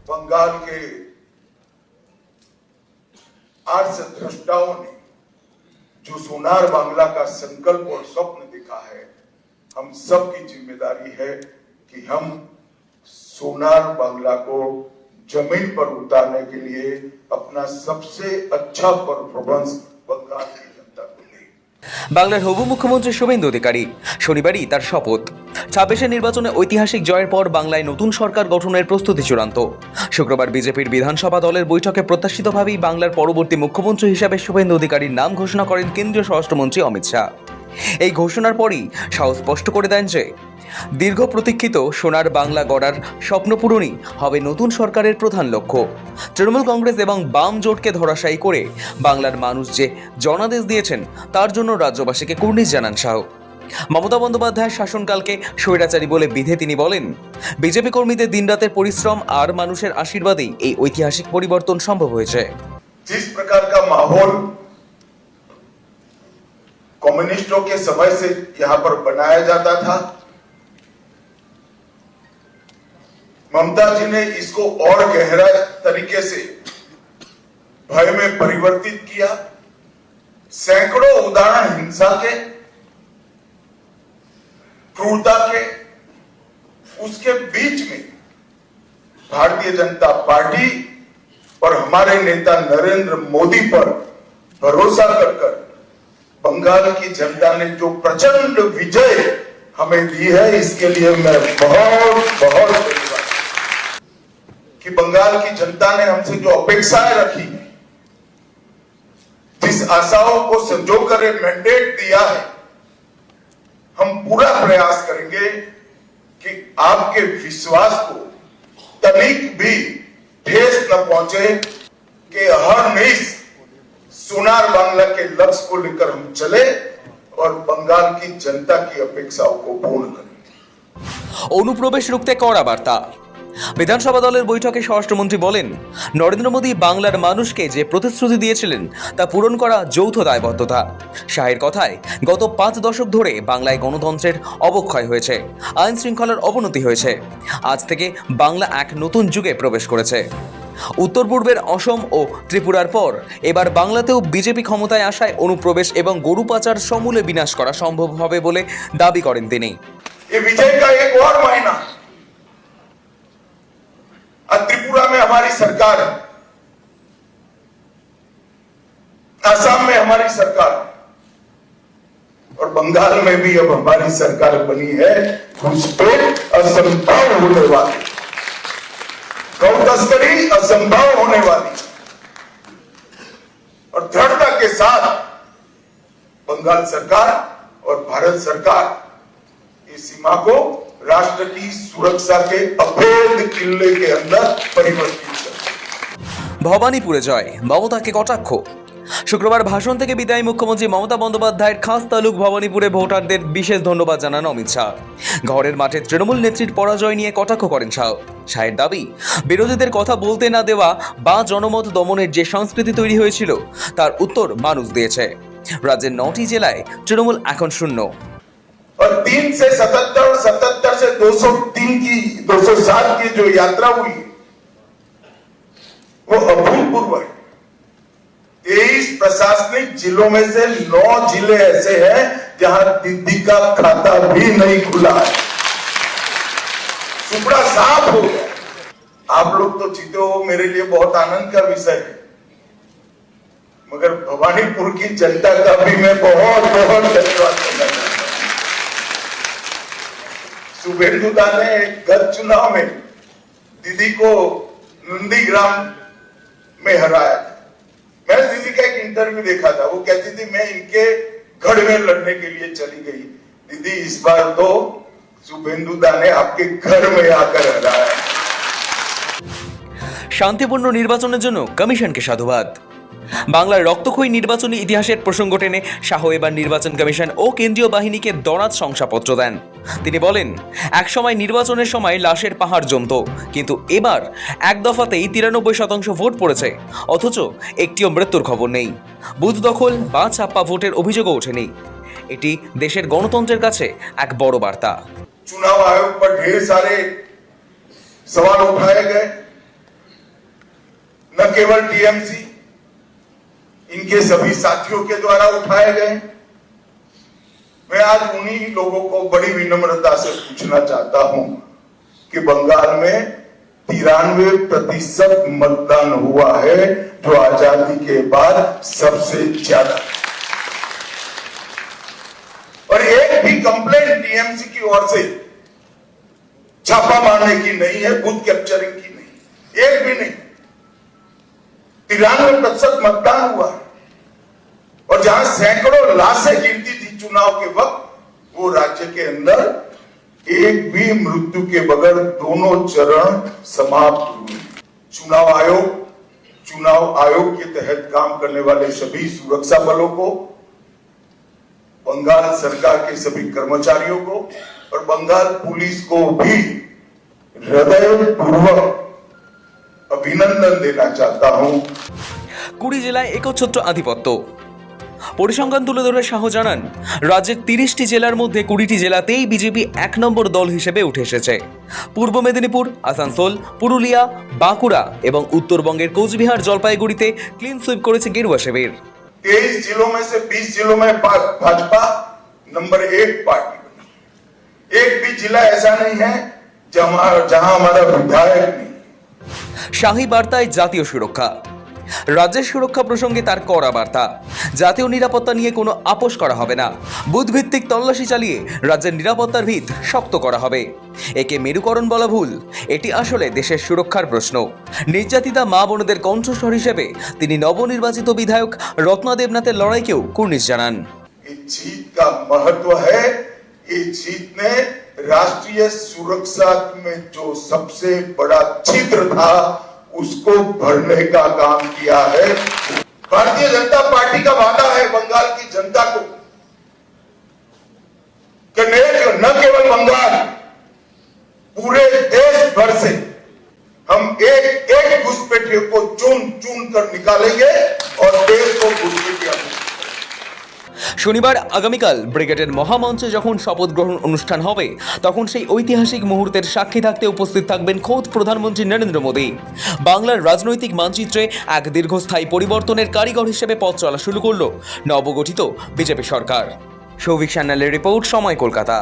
बंगाल के आर्ष द्रष्टाओं ने जो सोनार बांग्ला का संकल्प और स्वप्न देखा है, हम सब की जिम्मेदारी है कि हम सोनार बांग्ला को जमीन पर उतारने के लिए अपना सबसे अच्छा परफॉर्मेंस बंगाल की जनता को दे। বাংলার হবু মুখ্যমন্ত্রী শুভেন্দু অধিকারী শনিবারই তার শপথ। ২৬ নির্বাচনে ঐতিহাসিক জয়ের পর বাংলায় নতুন সরকার গঠনের প্রস্তুতি চূড়ান্ত। শুক্রবার বিজেপির বিধানসভা দলের বৈঠকে প্রত্যাশিতভাবেই বাংলার পরবর্তী মুখ্যমন্ত্রী হিসাবে শুভেন্দু অধিকারীর নাম ঘোষণা করেন কেন্দ্রীয় স্বরাষ্ট্রমন্ত্রী অমিত শাহ। এই ঘোষণার পরই শাহ স্পষ্ট করে দেন যে দীর্ঘ প্রতীক্ষিত সোনার বাংলা গড়ার স্বপ্ন পূরণই হবে নতুন সরকারের প্রধান লক্ষ্য। তৃণমূল কংগ্রেস এবং বাম জোটকে ধরাশায়ী করে বাংলার মানুষ যে জনাদেশ দিয়েছেন তার জন্য রাজ্যবাসীকে কুর্নিশ জানান শাহ। মমতা বন্দ্যোপাধ্যায়ের শাসনকালকে স্বৈরাচারী বলে বিধে তিনি বলেন, বিজেপি কর্মীদের দিনরাতের পরিশ্রম আর মানুষের আশীর্বাদেই এই ঐতিহাসিক পরিবর্তন সম্ভব হয়েছে। जिस प्रकार का माहौल कम्युनिस्टों के समय से यहाँ पर बनाया जाता था, ममता जी ने इसको और गहरा तरीके से भय में परिवर्तित किया। सैकड़ों उदाहरण हिंसा के, क्रूरता के, उसके बीच में भारतीय जनता पार्टी और हमारे नेता नरेंद्र मोदी पर भरोसा कर बंगाल की जनता ने जो प्रचंड विजय हमें दी है, इसके लिए मैं बहुत धन्यवाद कि बंगाल की जनता ने हमसे जो अपेक्षाएं रखी, जिस आशाओं को संजोकर मैंडेट दिया है, हम पूरा प्रयास करेंगे कि आपके विश्वास को तनिक भी ठेस न पहुंचे, कि हर निश सोनार बांग्ला के लक्ष्य को लेकर हम चले और बंगाल की जनता की अपेक्षाओं को पूर्ण करें। অনুপ্রবেশ রুখতে কড়া বার্তা। বিধানসভা দলের বৈঠকে স্বরাষ্ট্রমন্ত্রী বলেন, নরেন্দ্র মোদী বাংলার মানুষকে যে প্রতিশ্রুতি দিয়েছিলেন তা পূরণ করা যৌথ দায়বদ্ধতা। শাহের কথায় গত 5 দশক ধরে বাংলায় গণতন্ত্রের অবক্ষয় হয়েছে, আইন শৃঙ্খলার অবনতি হয়েছে। আজ থেকে বাংলা এক নতুন যুগে প্রবেশ করেছে। উত্তর পূর্বের অসম ও ত্রিপুরার পর এবার বাংলাতেও বিজেপি ক্ষমতায় আসায় অনুপ্রবেশ এবং গরু পাচার সমূলে বিনাশ করা সম্ভব হবে বলে দাবি করেন তিনি। ये विजय का एक और महीना, त्रिपुरा में हमारी सरकार है, असम में हमारी सरकार और बंगाल में भी अब हमारी सरकार बनी है। घुसपैठ असंभव होने वाली, गौ तस्करी असंभव होने वाली, और दृढ़ता के साथ बंगाल सरकार और भारत सरकार इस सीमा को राष्ट्र की सुरक्षा के अभेद किले के अंदर परिवर्तित कर। ভবানীপুরে জয়, মমতাকে কটাক্ষ। শুক্রবার ভাষণ থেকে বিদায়ী মুখ্যমন্ত্রী মমতা বন্দ্যোপাধ্যায়ের খাস তালুক ভবানীপুরে ভোটারদের বিশেষ ধন্যবাদ জানান অমিত শাহ। ঘরের মাঠে তৃণমূল নেত্রীর পরাজয় নিয়ে কটাক্ষ করেন শাহ। শাহের দাবি, বিরোধীদের কথা বলতে না দেওয়া বা জনমত দমনের যে সংস্কৃতি তৈরি হয়েছিল তার উত্তর মানুষ দিয়েছে। রাজ্যের 9টি জেলায় তৃণমূল এখন শূন্য। और 3 से 77 और 77 से 203 की 207 की जो यात्रा हुई वो अभूतपूर्व है। 23 प्रशासनिक जिलों में से 9 जिले ऐसे हैं जहां दीदी का खाता भी नहीं खुला है। सुपड़ा साफ हो गया। आप लोग तो जीते हो, मेरे लिए बहुत आनंद का विषय है, मगर भवानीपुर की जनता का भी मैं बहुत धन्यवाद करना चाहता हूं। शुभेंदु दा ने गत चुनाव में दीदी को नंदीग्राम में हराया था। मैंने दीदी का एक इंटरव्यू देखा था, वो कहती थी मैं इनके गढ़ में लड़ने के लिए चली गई। दीदी इस बार तो शुभेंदु दा ने आपके घर में आकर हराया। শান্তিপূর্ণ নির্বাচনের জন্য কমিশনকে সাধুবাদ। বাংলার রক্তক্ষয়ী নির্বাচনী ইতিহাসের প্রসঙ্গ টেনে শাহ এবার নির্বাচন কমিশন ও কেন্দ্রীয় বাহিনীকে দরাজ শংসাপত্র দেন। তিনি বলেন, একসময় নির্বাচনের সময় লাশের পাহাড় জমত, কিন্তু এবার এক দফাতেই 93% ভোট পড়েছে, অথচ একটিও মৃত্যুর খবর নেই। বুথ দখল বা ছাপ্পা ভোটের অভিযোগও ওঠেনি। এটি দেশের গণতন্ত্রের কাছে এক বড় বার্তা। चुनाव आयोग पर ढेर सारे सवाल उठाए गए, न केवल टीएमसी, इनके सभी साथियों के द्वारा उठाए गए। मैं आज उन्हीं लोगों को बड़ी विनम्रता से पूछना चाहता हूं कि बंगाल में 93% मतदान हुआ है, जो आजादी के बाद सबसे ज्यादा। और एक भी कंप्लेंट टीएमसी की ओर से छापा मारने की नहीं है, बूथ कैप्चरिंग की नहीं, एक भी नहीं। 93% मतदान हुआ है। और जहां सैकड़ों लाशें गिरती थी चुनाव के वक्त, वो राज्य के अंदर एक भी मृत्यु के बगैर दोनों चरण समाप्त हुए। चुनाव आयोग के तहत काम करने वाले सभी सुरक्षा बलों को, बंगाल सरकार के सभी कर्मचारियों को और बंगाल पुलिस को भी हृदयपूर्वक अभिनंदन देना चाहता हूं। কুড়ি জেলায় একচ্ছত্র আধিপত্য। পরিসংখ্যান তুলে ধরে শাহ জানান, রাজ্যের 30টি জেলার মধ্যে 20টি জেলাতেই বিজেপি 1 নম্বর দল হিসেবে উঠে এসেছে। পূর্ব মেদিনীপুর, আসানসোল, পুরুলিয়া, বাঁকুড়া এবং উত্তরবঙ্গের কোচবিহার, জলপাইগুড়িতে ক্লিন সুইপ করেছে গেরুয়া শিবির। 23 जिलों में से 20 जिलों में भाजपा नंबर 1 पार्टी बनी। एक भी जिला ऐसा नहीं है जहां हमारा विधायक नहीं। শাহী বার্তায় জাতীয় সুরক্ষা। রাজ্যের সুরক্ষা প্রসঙ্গে তার কড়া বার্তা, জাতীয় নিরাপত্তা নিয়ে কোনো আপোষ করা হবে না। বুথ ভিত্তিক তল্লাশি চালিয়ে রাজ্যের নিরাপত্তার ভিত শক্ত করা হবে। একে মেরুকরণ বলা ভুল, এটি আসলে দেশের সুরক্ষার প্রশ্ন। নির্যাতিতা মা বোনদের কণ্ঠস্বর হিসেবে তিনি নবনির্বাচিত বিধায়ক রত্না দেবনাথের লড়াইকেও কুর্নিশ জানান। इस जीत का महत्व है, इस जीत ने राष्ट्रीय सुरक्षा में जो सबसे बड़ा छिद्र था उसको भरने का काम किया है। भारतीय जनता पार्टी का वादा है बंगाल की जनता को कि न केवल बंगाल, पूरे देश भर से हम एक एक घुसपैठियों को चुन चुन कर निकालेंगे और देश को घुसपैठिया। শনিবার আগামীকাল ব্রিগেডের মহামঞ্চে যখন শপথ গ্রহণ অনুষ্ঠান হবে, তখন সেই ঐতিহাসিক মুহূর্তের সাক্ষী থাকতে উপস্থিত থাকবেন খোদ প্রধানমন্ত্রী নরেন্দ্র মোদী। বাংলার রাজনৈতিক মানচিত্রে এক দীর্ঘস্থায়ী পরিবর্তনের কারিগর হিসেবে পথ চলা শুরু করল নবগঠিত বিজেপি সরকার। সৌভিক সান্যালের রিপোর্ট, সময়, কলকাতা।